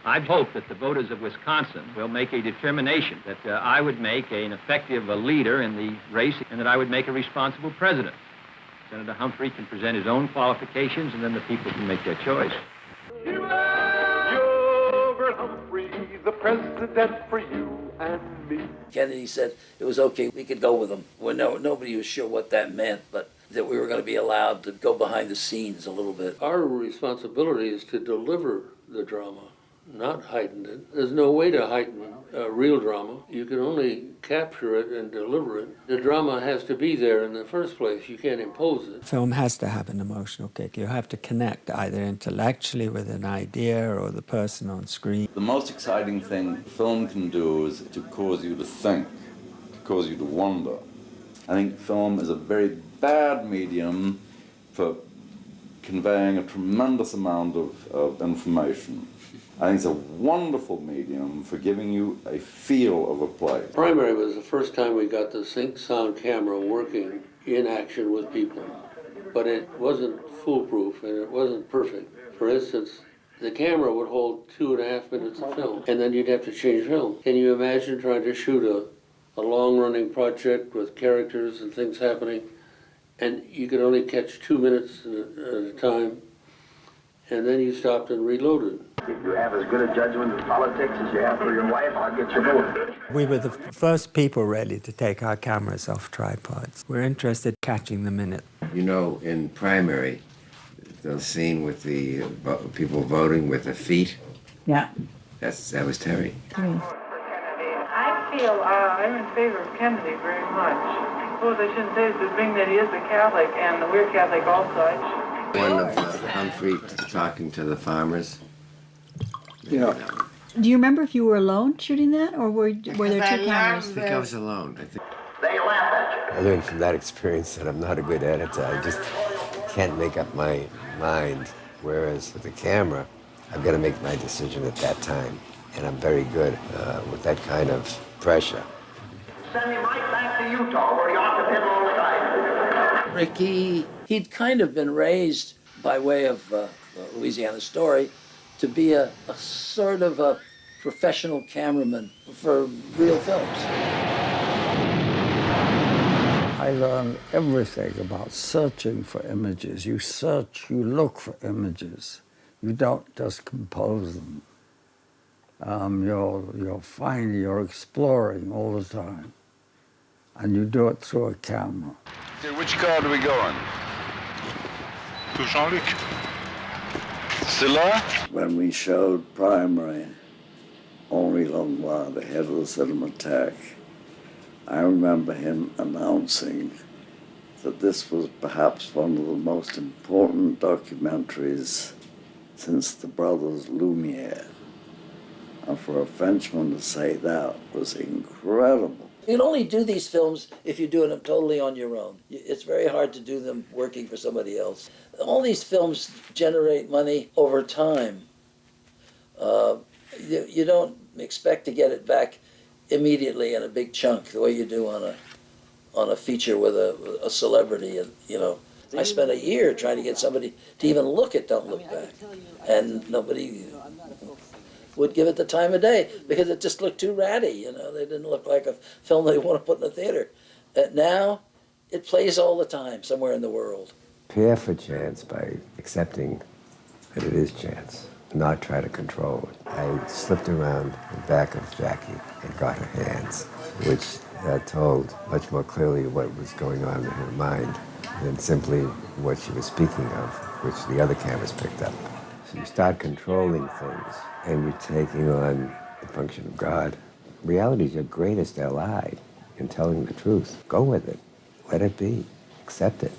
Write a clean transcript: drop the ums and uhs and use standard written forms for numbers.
I hope that the voters of Wisconsin will make a determination that I would make an effective leader in the race and that I would make a responsible president. Senator Humphrey can present his own qualifications, and then the people can make their choice. Hubert Humphrey, the president for you and me. Kennedy said it was okay, we could go with him. Well, nobody was sure what that meant, but that we were going to be allowed to go behind the scenes a little bit. Our responsibility is to deliver the drama, not heighten it. There's no way to heighten real drama. You can only capture it and deliver it. The drama has to be there in the first place. You can't impose it. Film has to have an emotional kick. You have to connect either intellectually with an idea or the person on screen. The most exciting thing film can do is to cause you to think, to cause you to wonder. I think film is a very bad medium for conveying a tremendous amount of information. I think it's a wonderful medium for giving you a feel of a play. Primary was the first time we got the sync sound camera working in action with people, but it wasn't foolproof and it wasn't perfect. For instance, the camera would hold 2.5 minutes of film, and then you'd have to change film. Can you imagine trying to shoot a long-running project with characters and things happening, and you could only catch 2 minutes at a time, and then you stopped and reloaded. If you have as good a judgment in politics as you have for your wife, I'll get you both. We were the first people really to take our cameras off tripods. We're interested in catching the minute. You know, in Primary, the scene with the people voting with their feet. Yeah. That was Terry. I feel I'm in favor of Kennedy very much. I suppose I shouldn't say this, but being that he is a Catholic and we're Catholic also. One of Humphrey talking to the farmers. Yeah. Do you remember if you were alone shooting that, or were there two cameras? I think I was alone. They laugh at you. I learned from that experience that I'm not a good editor. I just can't make up my mind. Whereas with the camera, I've got to make my decision at that time. And I'm very good with that kind of pressure. Send him right back to Utah, where he ought to been all the time. Ricky, he'd kind of been raised by way of Louisiana Story to be a sort of a professional cameraman for real films. I learned everything about searching for images. You search, you look for images. You don't just compose them. You're finding, you're exploring all the time. And you do it through a camera. Okay, which car do we go on? To Jean-Luc. Silla? When we showed Primary, Henri Langlois, the head of the Cinémathèque, I remember him announcing that this was perhaps one of the most important documentaries since the brothers Lumiere. And for a Frenchman to say that was incredible. You can only do these films if you're doing them totally on your own. It's very hard to do them working for somebody else. All these films generate money over time. You don't expect to get it back immediately in a big chunk the way you do on a feature with a celebrity. And I spent a year trying to get somebody to even look at Don't Look Back, and nobody would give it the time of day because it just looked too ratty. They didn't look like a film they want to put in a theater. Now, it plays all the time somewhere in the world. Prepare for chance by accepting that it is chance, not try to control it. I slipped around the back of Jackie and got her hands, which told much more clearly what was going on in her mind than simply what she was speaking of, which the other cameras picked up. So you start controlling things, and you're taking on the function of God. Reality is your greatest ally in telling the truth. Go with it. Let it be. Accept it.